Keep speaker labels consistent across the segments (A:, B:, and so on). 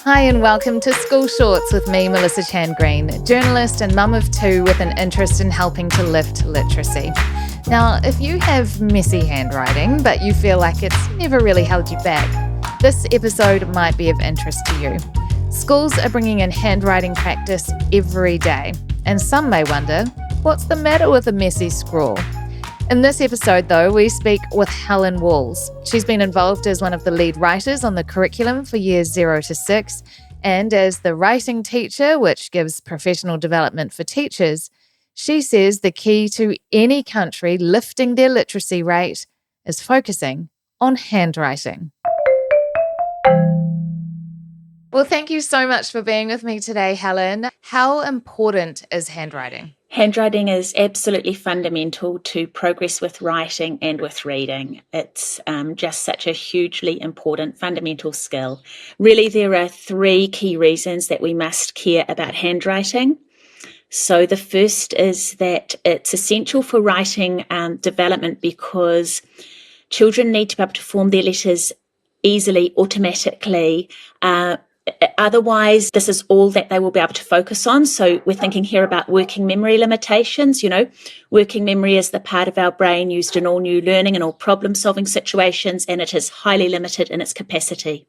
A: Hi and welcome to School Shorts with me, Melissa Chan-Green, journalist and mum of two with an interest in helping to lift literacy. Now, if you have messy handwriting, but you feel like it's never really held you back, this episode might be of interest to you. Schools are bringing in handwriting practice every day, and some may wonder, what's the matter with a messy scrawl? In this episode, though, we speak with Helen Walls. She's been involved as one of the lead writers on the curriculum for years 0 to 6, and as the writing teacher, which gives professional development for teachers. She says the key to any country lifting their literacy rate is focusing on handwriting. Well, thank you so much for being with me today, Helen. How important is handwriting?
B: Handwriting is absolutely fundamental to progress with writing and with reading. It's just such a hugely important fundamental skill. Really, there are three key reasons that we must care about handwriting. So the first is that it's essential for writing development because children need to be able to form their letters easily, automatically. Otherwise, this is all that they will be able to focus on. So we're thinking here about working memory limitations. Working memory is the part of our brain used in all new learning and all problem-solving situations, and it is highly limited in its capacity.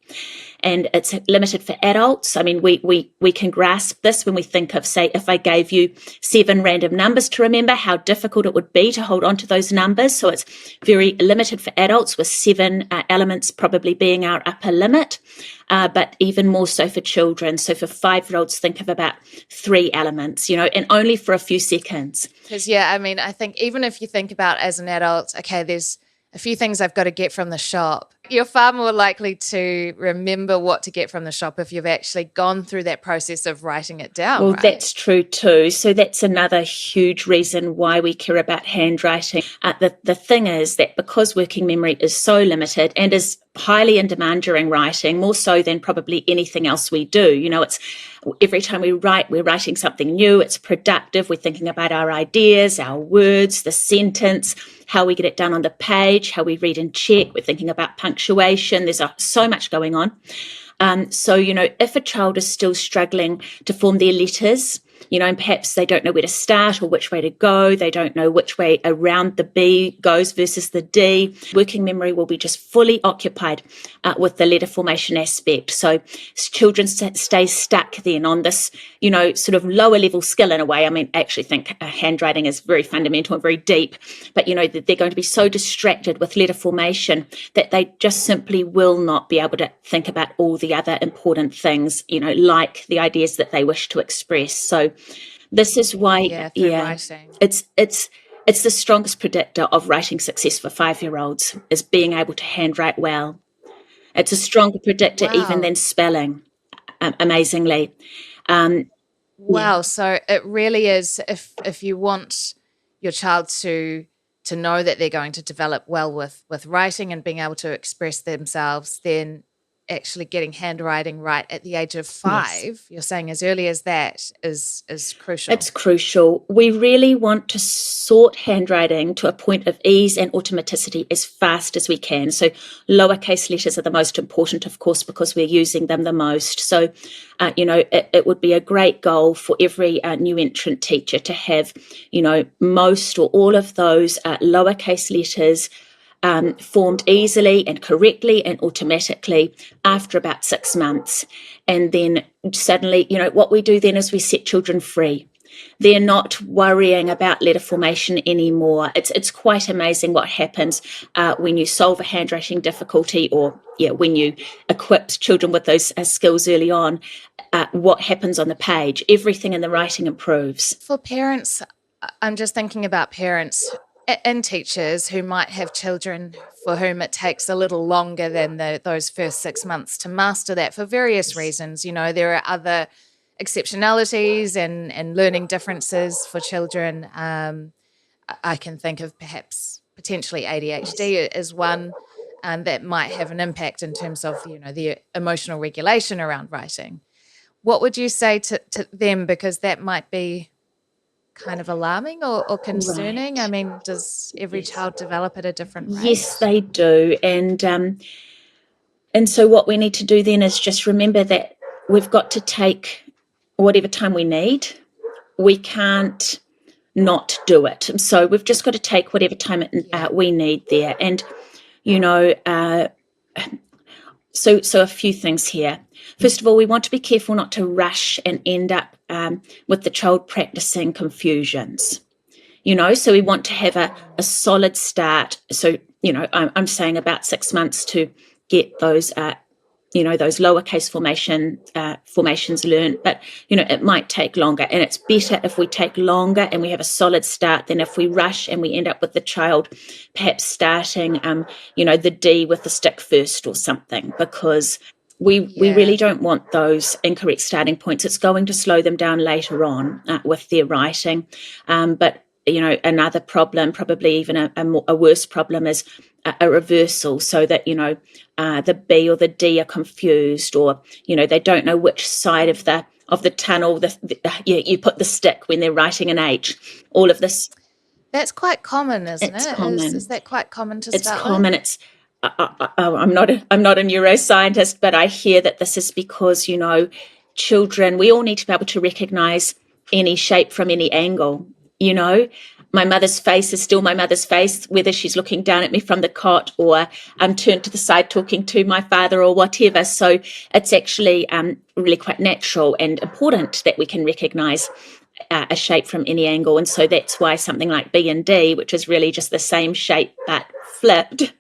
B: And it's limited for adults. I mean, we can grasp this when we think of, say, if I gave you 7 random numbers to remember, how difficult it would be to hold on to those numbers. So it's very limited for adults, with 7 elements probably being our upper limit, but even more so for children. So for 5-year-olds, think of about 3 elements, and only for a few seconds.
A: Because, I think even if you think about as an adult, okay, there's a few things I've got to get from the shop. You're far more likely to remember what to get from the shop if you've actually gone through that process of writing it down.
B: Well,
A: right?
B: That's true too. So that's another huge reason why we care about handwriting. The thing is that because working memory is so limited and is highly in demand during writing, more so than probably anything else we do. It's every time we write, we're writing something new. It's productive. We're thinking about our ideas, our words, the sentence, how we get it done on the page, how we read and check. We're thinking about punctuation. There's so much going on. So, if a child is still struggling to form their letters, and perhaps they don't know where to start or which way to go, they don't know which way around the B goes versus the D, working memory will be just fully occupied with the letter formation aspect. So children stay stuck then on this, sort of lower level skill in a way. I mean, I actually think handwriting is very fundamental and very deep, but, that they're going to be so distracted with letter formation that they just simply will not be able to think about all the other important things, like the ideas that they wish to express. So this is why,
A: writing.
B: it's the strongest predictor of writing success for 5-year-olds is being able to handwrite well. It's a stronger predictor even than spelling, amazingly.
A: So it really is, if you want your child to know that they're going to develop well with writing and being able to express themselves, then actually getting handwriting right at the age of 5, yes. You're saying as early as that is crucial.
B: It's crucial. We really want to sort handwriting to a point of ease and automaticity as fast as we can. So lowercase letters are the most important, of course, because we're using them the most. So, it would be a great goal for every new entrant teacher to have, most or all of those lowercase letters formed easily and correctly and automatically after about 6 months. And then suddenly, what we do then is we set children free. They're not worrying about letter formation anymore. It's quite amazing what happens when you solve a handwriting difficulty or when you equip children with those skills early on, what happens on the page. Everything in the writing improves.
A: For parents, I'm just thinking about parents and teachers who might have children for whom it takes a little longer than those first 6 months to master that for various reasons. There are other exceptionalities and learning differences for children. I can think of perhaps potentially ADHD as one that might have an impact in terms of, the emotional regulation around writing. What would you say to them? Because that might be kind of alarming or concerning.
B: Right.
A: I mean, does every child develop at a different rate?
B: Yes, they do. And so what we need to do then is just remember that we've got to take whatever time we need. We can't not do it. So we've just got to take whatever time we need there. And, so a few things here. First of all, we want to be careful not to rush and end up with the child practicing confusions. So we want to have a solid start. So, I'm saying about 6 months to get those those lowercase formations learned, but it might take longer, and it's better if we take longer and we have a solid start than if we rush and we end up with the child perhaps starting the D with the stick first or something, because we really don't want those incorrect starting points. It's going to slow them down later on with their writing. But another problem, probably even a worse problem, is a reversal, so that the B or the D are confused, or they don't know which side of the tunnel you put the stick when they're writing an H. All of this.
A: That's quite common, isn't it?
B: It's common.
A: Is that quite common to start with?
B: It's common. It's I'm not a neuroscientist, but I hear that this is because children, we all need to be able to recognize any shape from any angle. My mother's face is still my mother's face, whether she's looking down at me from the cot or turned to the side talking to my father or whatever. So it's actually really quite natural and important that we can recognise a shape from any angle. And so that's why something like B and D, which is really just the same shape but flipped,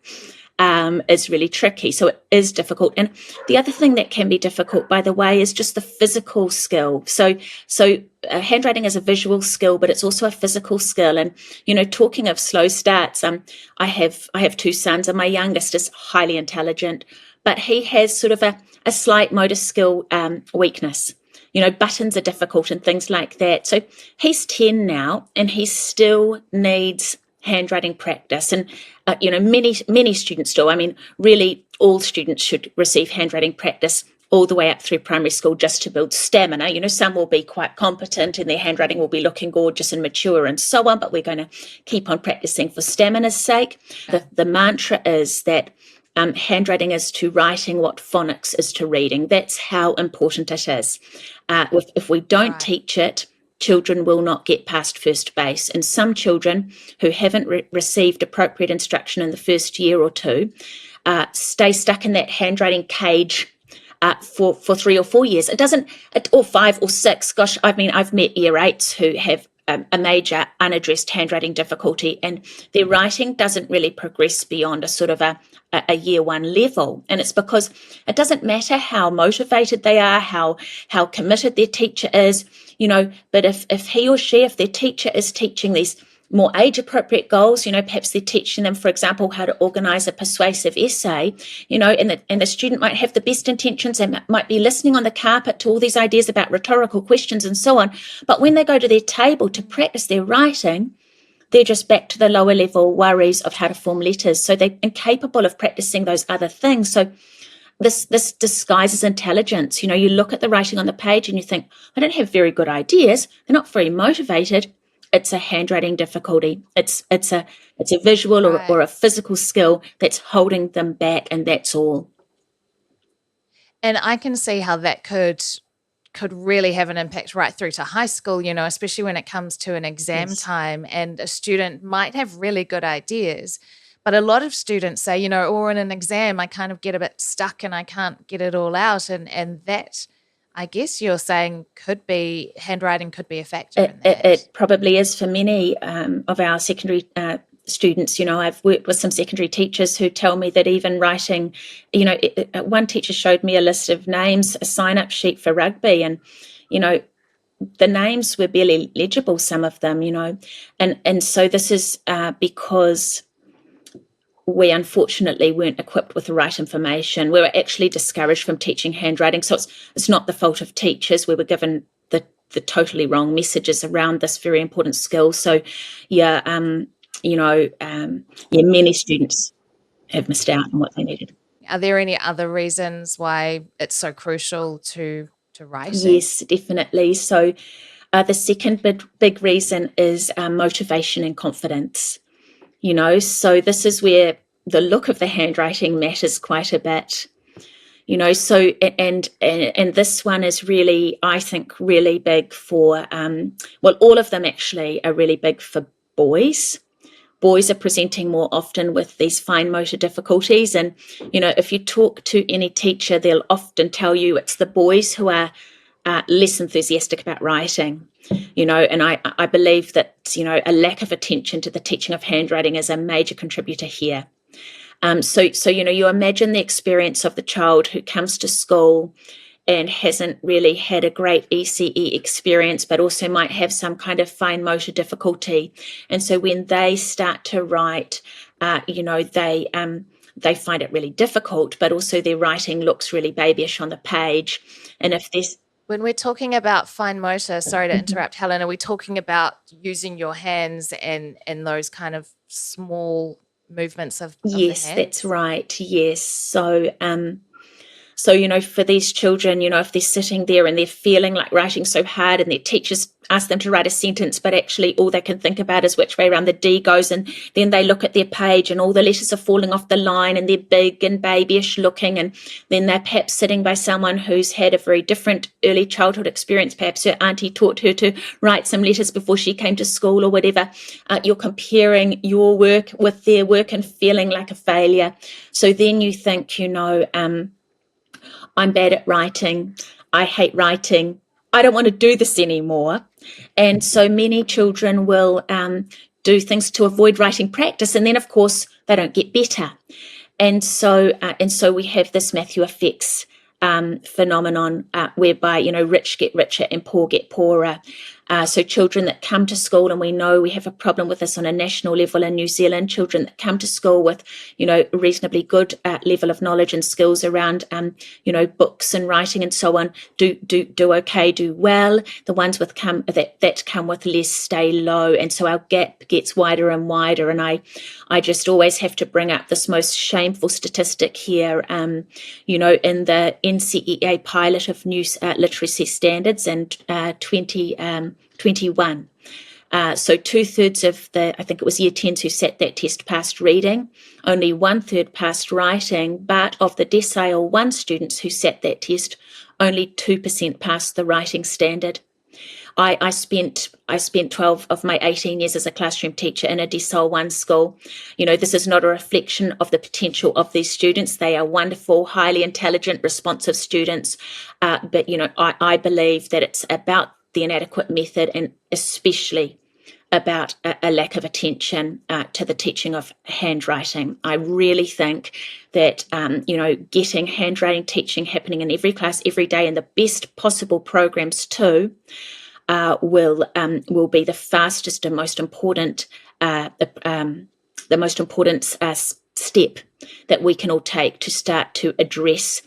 B: is really tricky. So it is difficult. And the other thing that can be difficult, by the way, is just the physical skill. So handwriting is a visual skill, but it's also a physical skill. And talking of slow starts, I have two sons, and my youngest is highly intelligent, but he has sort of a slight motor skill weakness. Buttons are difficult and things like that. So he's 10 now, and he still needs handwriting practice. And many students do. I mean, really, all students should receive handwriting practice all the way up through primary school, just to build stamina. Some will be quite competent and their handwriting will be looking gorgeous and mature and so on, but we're going to keep on practicing for stamina's sake. The mantra is that handwriting is to writing what phonics is to reading. That's how important it is. If we don't teach it, children will not get past first base. And some children who haven't received appropriate instruction in the first year or two stay stuck in that handwriting cage for 3 or 4 years. Or 5 or 6. Gosh, I mean, I've met year 8s who have a major unaddressed handwriting difficulty, and their writing doesn't really progress beyond a sort of a year 1 level. And it's because it doesn't matter how motivated they are, how committed their teacher is, but if he or she, if their teacher is teaching these more age-appropriate goals, perhaps they're teaching them, for example, how to organise a persuasive essay, and the student might have the best intentions and might be listening on the carpet to all these ideas about rhetorical questions and so on. But when they go to their table to practice their writing, they're just back to the lower level worries of how to form letters. So they're incapable of practicing those other things. So this disguises intelligence. You look at the writing on the page and you think, I don't have very good ideas. They're not very motivated. It's a handwriting difficulty. It's a visual or a physical skill that's holding them back, and that's all.
A: And I can see how that could really have an impact right through to high school, especially when it comes to an exam time, and a student might have really good ideas, but a lot of students say, or in an exam, I kind of get a bit stuck and I can't get it all out. And that, I guess you're saying, handwriting could be a factor in that.
B: It probably is for many of our secondary students. I've worked with some secondary teachers who tell me that even writing, one teacher showed me a list of names, a sign-up sheet for rugby, and, the names were barely legible, some of them, and so this is because we unfortunately weren't equipped with the right information. We were actually discouraged from teaching handwriting. So it's not the fault of teachers. We were given the totally wrong messages around this very important skill. So, many students have missed out on what they needed.
A: Are there any other reasons why it's so crucial to writing?
B: Yes, definitely. So the second big reason is motivation and confidence. So this is where the look of the handwriting matters quite a bit. So and this one is really, I think, really big for well, all of them actually are really big for boys. Boys are presenting more often with these fine motor difficulties, and if you talk to any teacher, they'll often tell you it's the boys who are less enthusiastic about writing. And I believe that a lack of attention to the teaching of handwriting is a major contributor here. So you imagine the experience of the child who comes to school and hasn't really had a great ECE experience, but also might have some kind of fine motor difficulty. And so when they start to write, they find it really difficult, but also their writing looks really babyish on the page. And if there's
A: When we're talking about fine motor, sorry to interrupt, Helen, are we talking about using your hands and those kind of small movements of the
B: Yes,
A: hands?
B: that's right. Yes. So, for these children, if they're sitting there and they're feeling like writing so hard and their teachers ask them to write a sentence, but actually all they can think about is which way around the D goes, and then they look at their page and all the letters are falling off the line and they're big and babyish looking, and then they're perhaps sitting by someone who's had a very different early childhood experience. Perhaps her auntie taught her to write some letters before she came to school or whatever. You're comparing your work with their work and feeling like a failure. So then you think, I'm bad at writing. I hate writing. I don't want to do this anymore. And so many children will do things to avoid writing practice. And then, of course, they don't get better. And so we have this Matthew effects phenomenon whereby, rich get richer and poor get poorer. So children that come to school, and we know we have a problem with this on a national level in New Zealand, children that come to school with, a reasonably good level of knowledge and skills around, books and writing and so on, do okay, do well. The ones that come with less stay low. And so our gap gets wider and wider. And I just always have to bring up this most shameful statistic here, in the NCEA pilot of new literacy standards in 2021. So 2/3 of I think it was year 10s who sat that test passed reading, only 1/3 passed writing, but of the decile 1 students who sat that test, only 2% passed the writing standard. I spent 12 of my 18 years as a classroom teacher in a decile 1 school. This is not a reflection of the potential of these students. They are wonderful, highly intelligent, responsive students. But, I believe that it's about the inadequate method, and especially about a lack of attention to the teaching of handwriting. I really think that, getting handwriting teaching happening in every class every day, and the best possible programs too, will be the fastest and most important step that we can all take to start to address,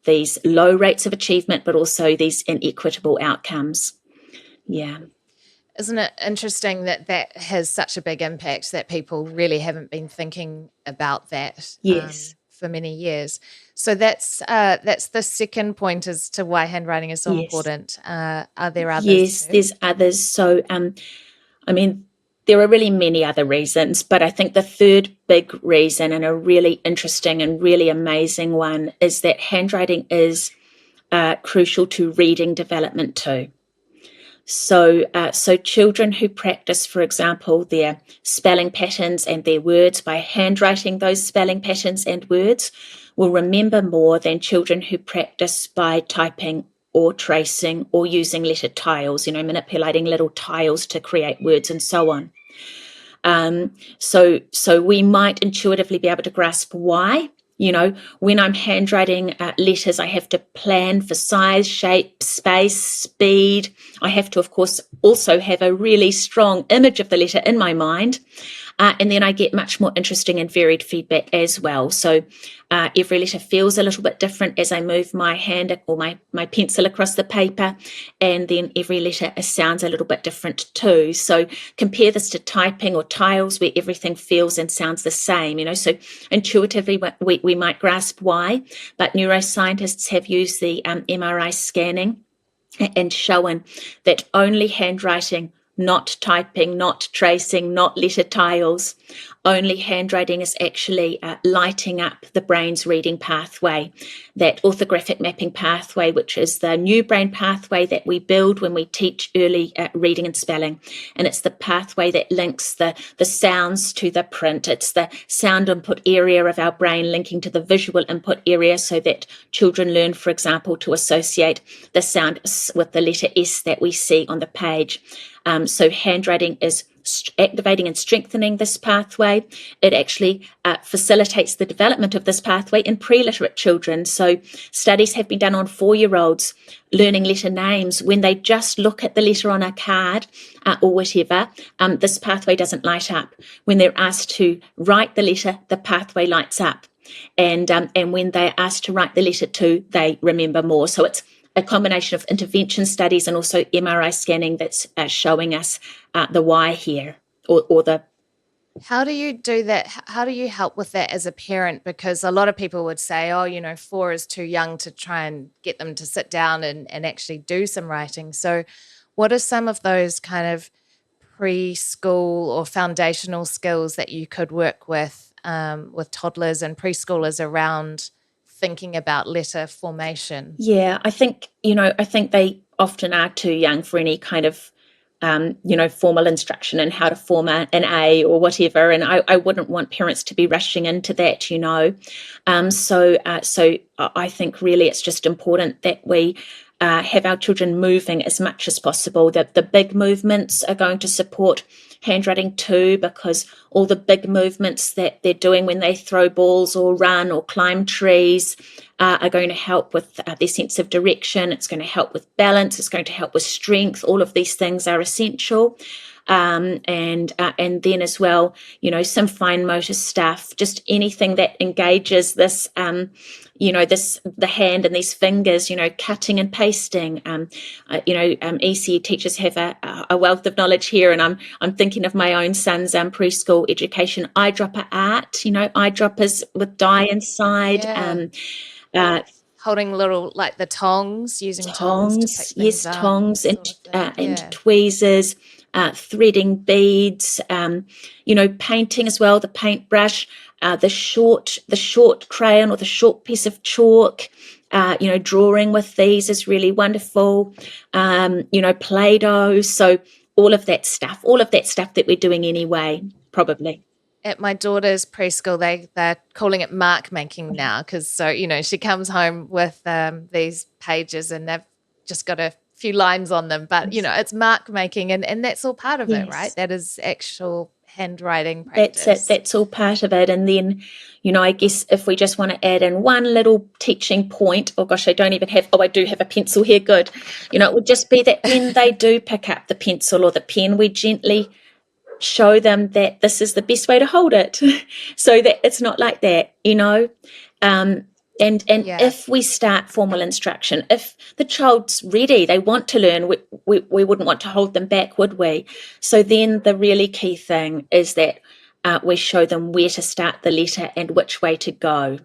B: these low rates of achievement, but also these inequitable outcomes. Yeah.
A: Isn't it interesting that has such a big impact, that people really haven't been thinking about that?
B: Yes.
A: For many years. So that's the second point as to why handwriting is so important. Are there others?
B: Yes, there's others. So, there are really many other reasons, but I think the third big reason, and a really interesting and really amazing one, is that handwriting is crucial to reading development too. So children who practice, for example, their spelling patterns and their words by handwriting those spelling patterns and words will remember more than children who practice by typing or tracing or using letter tiles, manipulating little tiles to create words and so on. So we might intuitively be able to grasp why. When I'm handwriting letters, I have to plan for size, shape, space, speed. I have to, of course, also have a really strong image of the letter in my mind. And then I get much more interesting and varied feedback as well. So every letter feels a little bit different as I move my hand or my pencil across the paper. And then every letter sounds a little bit different too. So compare this to typing or tiles, where everything feels and sounds the same. So intuitively we might grasp why, but neuroscientists have used the MRI scanning and shown that only handwriting, not typing, not tracing, not letter tiles, only handwriting is actually lighting up the brain's reading pathway, that orthographic mapping pathway, which is the new brain pathway that we build when we teach early reading and spelling. And it's the pathway that links the sounds to the print. It's the sound input area of our brain linking to the visual input area, so that children learn, for example, to associate the sound with the letter S that we see on the page. So handwriting is activating and strengthening this pathway. It actually facilitates the development of this pathway in pre-literate children. So studies have been done on 4-year-olds learning letter names. When they just look at the letter on a card or whatever, this pathway doesn't light up. When they're asked to write the letter, the pathway lights up. And when they're asked to write the letter too, they remember more. So it's a combination of intervention studies and also MRI scanning that's showing us the why here, or the...
A: How do you do that? How do you help with that as a parent? Because a lot of people would say, oh, 4 is too young to try and get them to sit down and actually do some writing. So what are some of those kind of preschool or foundational skills that you could work with toddlers and preschoolers around thinking about letter formation?
B: Yeah, I think they often are too young for any kind of formal instruction in how to form an A or whatever, and I wouldn't want parents to be rushing into that. So I think really it's just important that we have our children moving as much as possible. The big movements are going to support handwriting too, because all the big movements that they're doing when they throw balls or run or climb trees are going to help with their sense of direction. It's going to help with balance. It's going to help with strength. All of these things are essential. And then as well, some fine motor stuff, just anything that engages this, the hand and these fingers, cutting and pasting. ECE teachers have a wealth of knowledge here, and I'm thinking of my own son's preschool education. Eyedropper art, eyedroppers with dye inside.
A: Yeah. Holding little, like the tongs, using tongs to pick things up.
B: Tongs and tweezers, threading beads, painting as well, the paintbrush, the short crayon or the short piece of chalk. Drawing with these is really wonderful. Play-Doh. So all of that stuff that we're doing anyway, probably.
A: At my daughter's preschool, they're calling it mark making now, because she comes home with these pages and they've just got a few lines on them, but it's mark making, and that's all part of it, right? That is actual handwriting practice.
B: That's all part of it. And then I guess if we just want to add in one little teaching point, oh gosh, I do have a pencil here, good. It would just be that when they do pick up the pencil or the pen, we gently show them that this is the best way to hold it, so that it's not like that, If we start formal instruction, if the child's ready, they want to learn, we wouldn't want to hold them back, would we? So then the really key thing is that we show them where to start the letter and which way to go.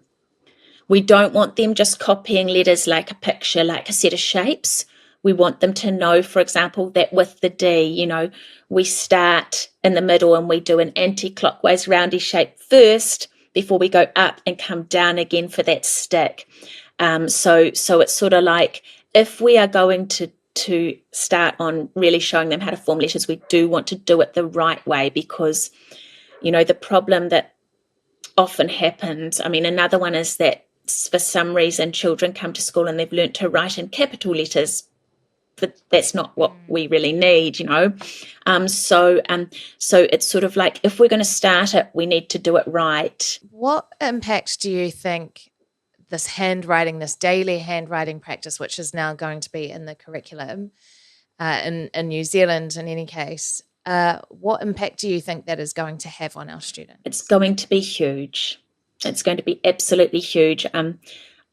B: We don't want them just copying letters like a picture, like a set of shapes. We want them to know, for example, that with the D, we start in the middle and we do an anti-clockwise roundy shape first before we go up and come down again for that stick. So it's sort of like, if we are going to start on really showing them how to form letters, we do want to do it the right way, because, the problem that often happens, another one is that for some reason children come to school and they've learnt to write in capital letters, but that's not what we really need, So it's sort of like, if we're going to start it, we need to do it right.
A: What impact do you think this daily handwriting practice, which is now going to be in the curriculum in New Zealand in any case, what impact do you think that is going to have on our students?
B: It's going to be huge. It's going to be absolutely huge.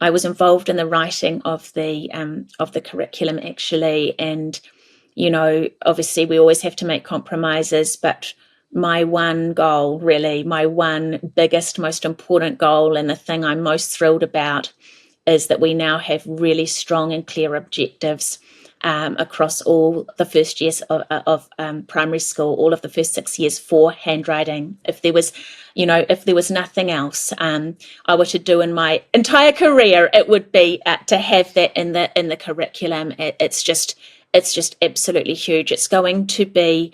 B: I was involved in the writing of the curriculum, actually, and obviously we always have to make compromises, but my one goal, really, my one biggest, most important goal, and the thing I'm most thrilled about, is that we now have really strong and clear objectives across all the first years of primary school, all of the first 6 years for handwriting. If there was nothing else I were to do in my entire career, it would be to have that in the curriculum. It's just absolutely huge. It's going to be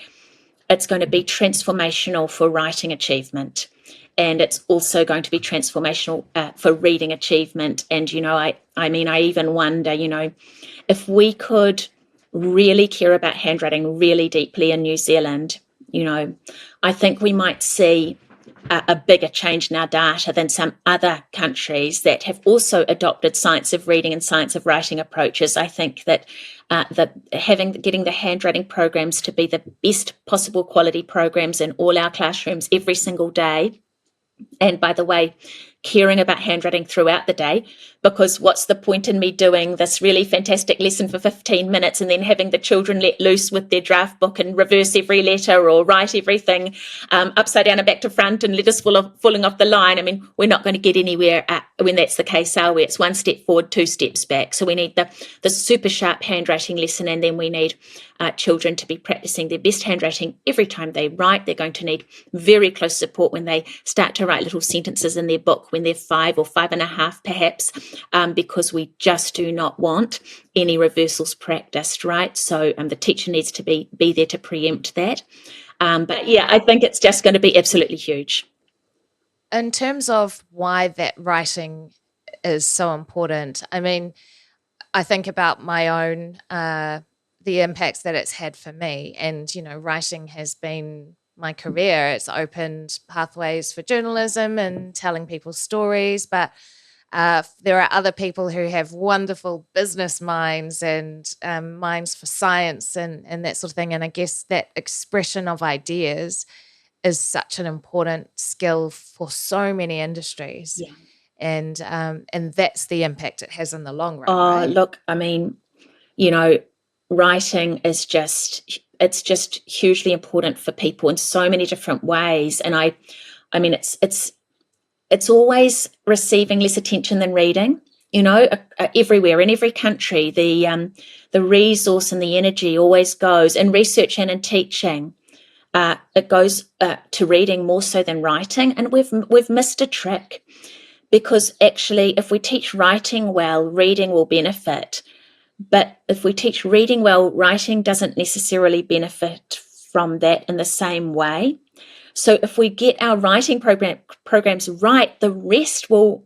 B: transformational for writing achievement. And it's also going to be transformational for reading achievement. And, I even wonder, if we could really care about handwriting really deeply in New Zealand, I think we might see a bigger change in our data than some other countries that have also adopted science of reading and science of writing approaches. I think that getting the handwriting programs to be the best possible quality programs in all our classrooms every single day. And by the way, caring about handwriting throughout the day, because what's the point in me doing this really fantastic lesson for 15 minutes and then having the children let loose with their draft book and reverse every letter or write everything upside down and back to front and letters falling off the line? I mean, we're not going to get anywhere when that's the case, are we? It's one step forward, two steps back. So we need the super sharp handwriting lesson, and then we need children to be practicing their best handwriting every time they write. They're going to need very close support when they start to write little sentences in their book when they're 5 or 5.5 perhaps, because we just do not want any reversals practiced, right? So the teacher needs to be there to preempt that. But yeah, I think it's just going to be absolutely huge.
A: In terms of why that writing is so important, I mean, I think about my own, the impacts that it's had for me. And, writing has been my career. It's opened pathways for journalism and telling people's stories. But there are other people who have wonderful business minds and minds for science and that sort of thing. And I guess that expression of ideas is such an important skill for so many industries.
B: Yeah.
A: And that's the impact it has in the long run.
B: Right? Look, I mean, writing is just hugely important for people in so many different ways. And I mean, it's always receiving less attention than reading. Everywhere in every country, the resource and the energy always goes in research and in teaching. It goes to reading more so than writing, and we've missed a trick, because actually, if we teach writing well, reading will benefit. But if we teach reading well, writing doesn't necessarily benefit from that in the same way. So if we get our writing programs right, the rest will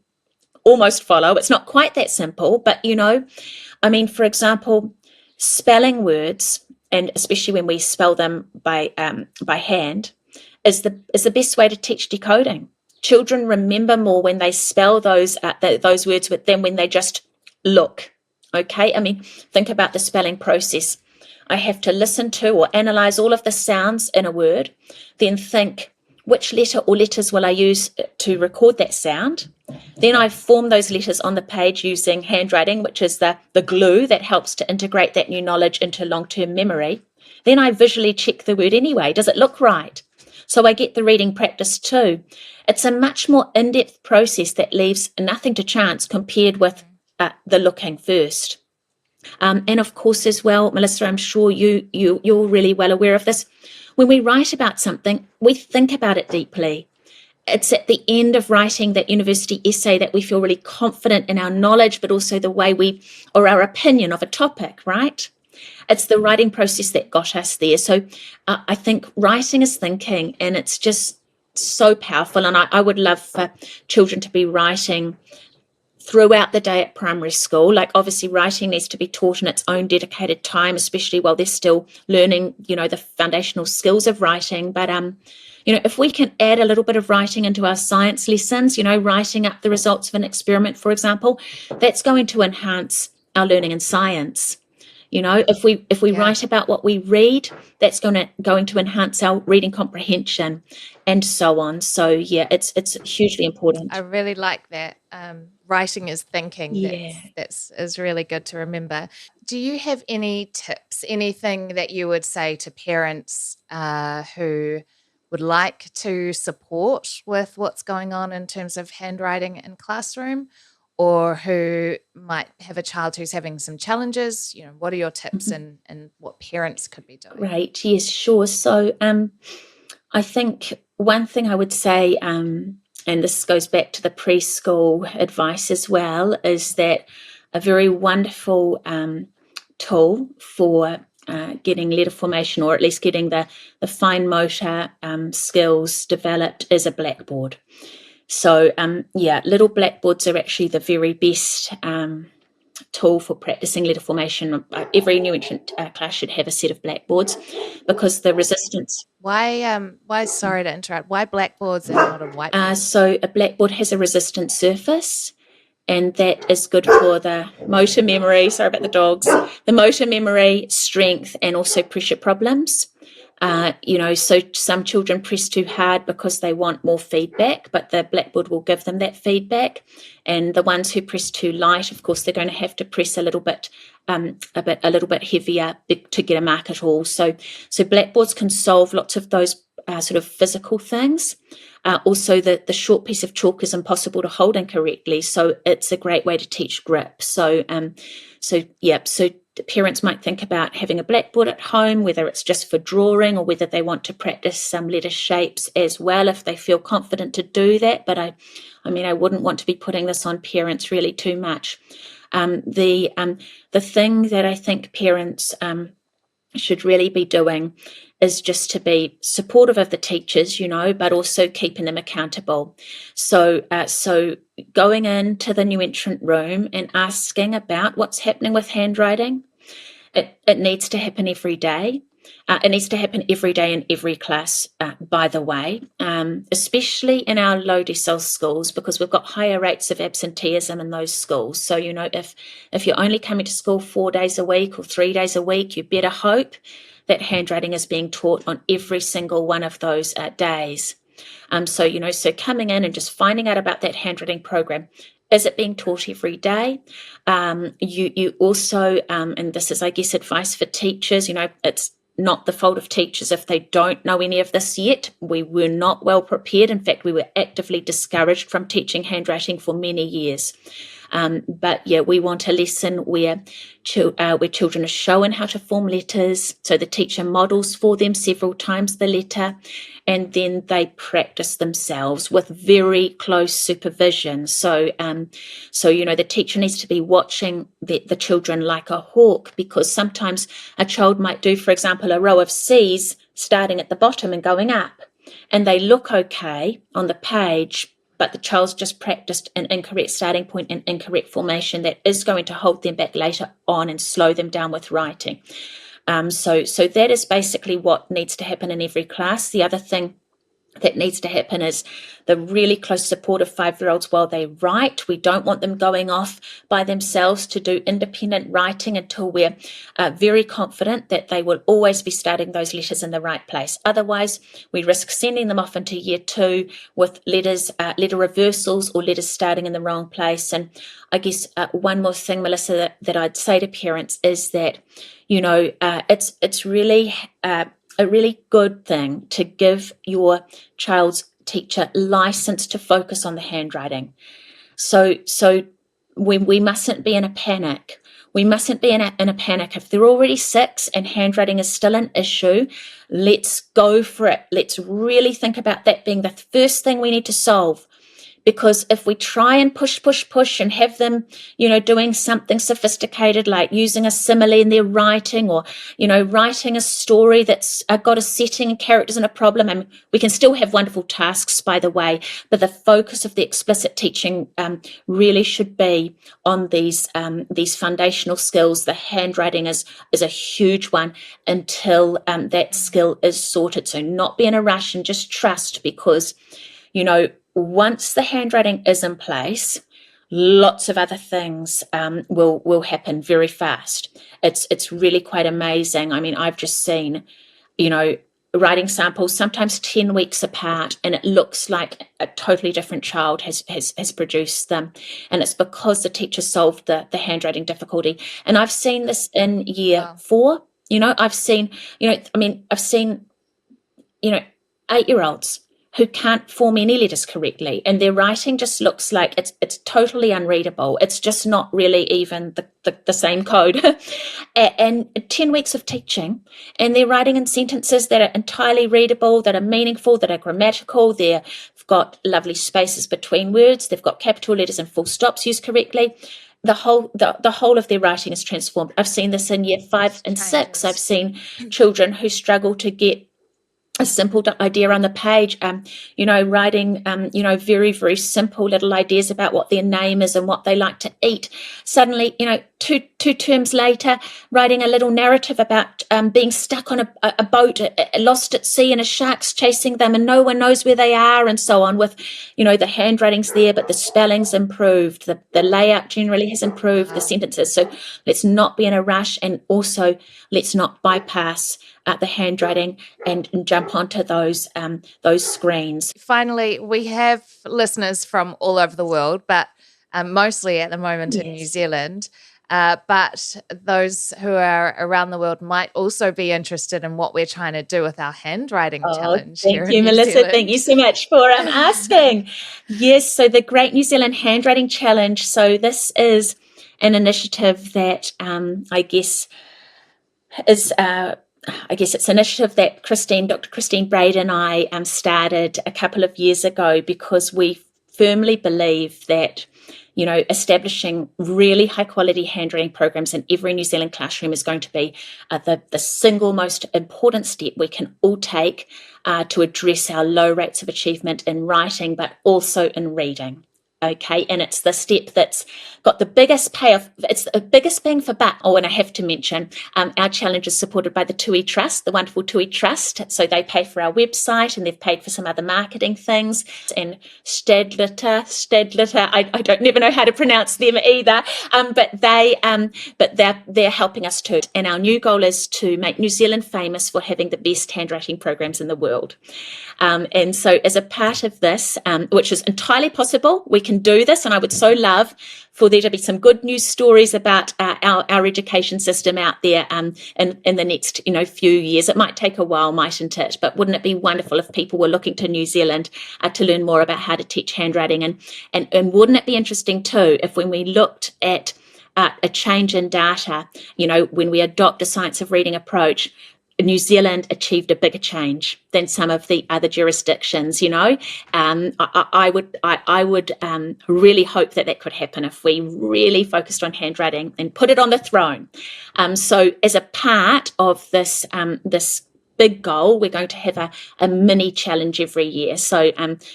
B: almost follow. It's not quite that simple, but for example, spelling words, and especially when we spell them by hand, is the best way to teach decoding. Children remember more when they spell those words than when they just look. Okay, I mean, think about the spelling process. I have to listen to or analyze all of the sounds in a word, then think, which letter or letters will I use to record that sound? Then I form those letters on the page using handwriting, which is the glue that helps to integrate that new knowledge into long-term memory. Then I visually check the word anyway. Does it look right? So I get the reading practice too. It's a much more in-depth process that leaves nothing to chance compared with the looking first. And of course, as well, Melissa, I'm sure you're really well aware of this. When we write about something, we think about it deeply. It's at the end of writing that university essay that we feel really confident in our knowledge, but also the way or our opinion of a topic, right? It's the writing process that got us there. So I think writing is thinking, and it's just so powerful. And I would love for children to be writing throughout the day at primary school. Like, obviously writing needs to be taught in its own dedicated time, especially while they're still learning, the foundational skills of writing. But, if we can add a little bit of writing into our science lessons, writing up the results of an experiment, for example, that's going to enhance our learning in science. If we write about what we read, that's going to enhance our reading comprehension, and so on. So yeah, it's hugely important.
A: I really like that. Writing is thinking.
B: Yeah.
A: That's is really good to remember. Do you have any tips, anything that you would say to parents who would like to support with what's going on in terms of handwriting in classroom, or who might have a child who's having some challenges? What are your tips and what parents could be doing?
B: Great. Yes, sure. So I think one thing I would say, and this goes back to the preschool advice as well, is that a very wonderful tool for getting letter formation, or at least getting the fine motor skills developed, is a blackboard. So little blackboards are actually the very best tool for practicing letter formation. Every new entrant class should have a set of blackboards, because the resistance.
A: Why, sorry to interrupt, why blackboards and not a whiteboard?
B: So a blackboard has a resistant surface, and that is good for the motor memory. Sorry about the dogs. The motor memory, strength, and also pressure problems. So some children press too hard because they want more feedback, but the blackboard will give them that feedback. And the ones who press too light, of course, they're going to have to press a little bit heavier to get a mark at all. So blackboards can solve lots of those sort of physical things. Also, the short piece of chalk is impossible to hold incorrectly, so it's a great way to teach grip. So parents might think about having a blackboard at home, whether it's just for drawing or whether they want to practice some letter shapes as well, if they feel confident to do that. But I wouldn't want to be putting this on parents really too much. The thing that I think parents should really be doing is just to be supportive of the teachers, but also keeping them accountable. So going into the new entrant room and asking about what's happening with handwriting. It needs to happen every day. It needs to happen every day in every class, by the way, especially in our low decile schools, because we've got higher rates of absenteeism in those schools. So, if you're only coming to school 4 days a week or 3 days a week, you better hope that handwriting is being taught on every single one of those days. So coming in and just finding out about that handwriting program. Is it being taught every day? You also, and this is, I guess, advice for teachers, it's not the fault of teachers if they don't know any of this yet. We were not well prepared. In fact, we were actively discouraged from teaching handwriting for many years. But we want a lesson where children are shown how to form letters. So the teacher models for them several times the letter, and then they practice themselves with very close supervision. So the teacher needs to be watching the children like a hawk, because sometimes a child might do, for example, a row of C's starting at the bottom and going up, and they look okay on the page, but the child's just practiced an incorrect starting point and incorrect formation that is going to hold them back later on and slow them down with writing. So that is basically what needs to happen in every class. The other thing that needs to happen is the really close support of 5-year-olds while they write. We don't want them going off by themselves to do independent writing until we're very confident that they will always be starting those letters in the right place. Otherwise, we risk sending them off into year 2 with letter reversals or letters starting in the wrong place. And I guess one more thing, Melissa, that I'd say to parents is that, it's really a really good thing to give your child's teacher license to focus on the handwriting. So we mustn't be in a panic. We mustn't be in a panic. If they're already 6 and handwriting is still an issue, let's go for it. Let's really think about that being the first thing we need to solve. Because if we try and push and have them, doing something sophisticated like using a simile in their writing, or, writing a story that's got a setting and characters and a problem, and we can still have wonderful tasks, by the way, but the focus of the explicit teaching really should be on these foundational skills. The handwriting is a huge one until that skill is sorted. So not be in a rush and just trust, because, once the handwriting is in place, lots of other things will happen very fast. It's really quite amazing. I mean, I've just seen, writing samples sometimes 10 weeks apart, and it looks like a totally different child has produced them. And it's because the teacher solved the handwriting difficulty. And I've seen this in year 4. I've seen 8-year-olds who can't form any letters correctly, and their writing just looks like it's totally unreadable. It's just not really even the same code. And 10 weeks of teaching, and they're writing in sentences that are entirely readable, that are meaningful, that are grammatical. They've got lovely spaces between words. They've got capital letters and full stops used correctly. The whole of their writing is transformed. I've seen this in year 5 and 6. I've seen children who struggle to get a simple idea on the page, writing, very, very simple little ideas about what their name is and what they like to eat. Suddenly, two terms later, writing a little narrative about being stuck on a boat, lost at sea, and a shark's chasing them, and no one knows where they are, and so on. With, the handwriting's there, but the spelling's improved, the layout generally has improved, the sentences. So let's not be in a rush, and also let's not bypass the handwriting and jump onto those screens.
A: Finally, we have listeners from all over the world, but mostly at the moment in New Zealand. But those who are around the world might also be interested in what we're trying to do with our handwriting challenge.
B: Thank you, Melissa. Thank you so much for asking. Yes, so the Great New Zealand Handwriting Challenge. So this is an initiative that it's an initiative that Dr. Christine Braid and I started a couple of years ago, because we firmly believe that, establishing really high quality handwriting programs in every New Zealand classroom is going to be the single most important step we can all take to address our low rates of achievement in writing, but also in reading. Okay, and it's the step that's got the biggest payoff. It's the biggest bang for buck. Oh, and I have to mention, our challenge is supported by the Tui Trust, the wonderful Tui Trust. So they pay for our website, and they've paid for some other marketing things. And Stadliter, I don't never know how to pronounce them either. But they're helping us too. And our new goal is to make New Zealand famous for having the best handwriting programs in the world. And so as a part of this, which is entirely possible, we can do this, and I would so love for there to be some good news stories about our education system out there in the next few years. It might take a while, mightn't it? But wouldn't it be wonderful if people were looking to New Zealand to learn more about how to teach handwriting? And wouldn't it be interesting too if, when we looked at a change in data, when we adopt a science of reading approach, New Zealand achieved a bigger change than some of the other jurisdictions. I would really hope that could happen if we really focused on handwriting and put it on the throne. So as a part of this big goal, we're going to have a mini challenge every year. So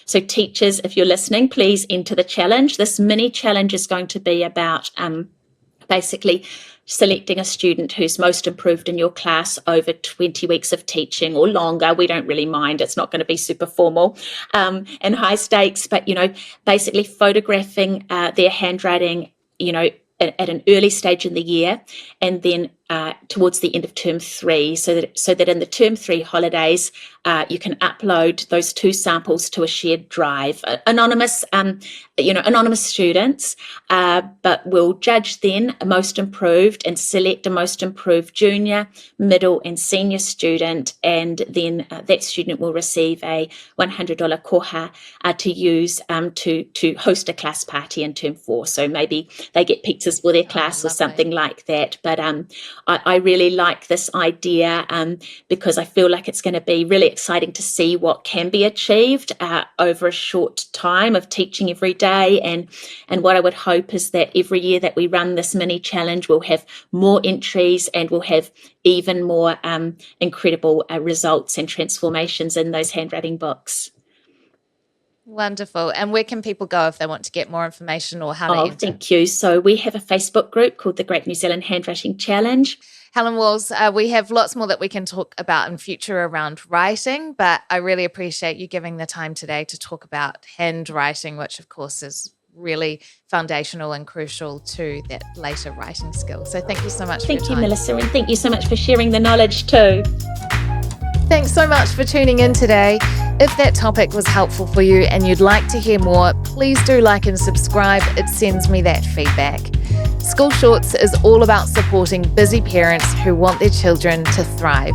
B: teachers, if you're listening, please enter the challenge. This mini challenge is going to be about basically selecting a student who's most improved in your class over 20 weeks of teaching or longer. We don't really mind. It's not going to be super formal and high stakes, but, basically photographing their handwriting, at an early stage in the year, and then towards the end of term 3, so that in the term 3 holidays, you can upload those 2 samples to a shared drive. Anonymous students, but we'll judge then a most improved and select a most improved junior, middle and senior student, and then that student will receive a $100 koha to use to host a class party in term 4. So maybe they get pizzas for their class or something like that. But I really like this idea because I feel like it's going to be really exciting to see what can be achieved over a short time of teaching every day. And what I would hope is that every year that we run this mini challenge, we'll have more entries and we'll have even more incredible results and transformations in those handwriting books.
A: Wonderful. And where can people go if they want to get more information or how to enter?
B: Thank you. So we have a Facebook group called the Great New Zealand Handwriting Challenge.
A: Helen Walls, we have lots more that we can talk about in future around writing, but I really appreciate you giving the time today to talk about handwriting, which of course is really foundational and crucial to that later writing skill. So thank you so much for your time.
B: Thank you, Melissa, and thank you so much for sharing the knowledge too.
A: Thanks so much for tuning in today. If that topic was helpful for you and you'd like to hear more, please do like and subscribe. It sends me that feedback. School Shorts is all about supporting busy parents who want their children to thrive.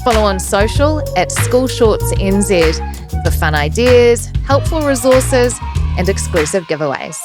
A: Follow on social at School Shorts NZ for fun ideas, helpful resources, and exclusive giveaways.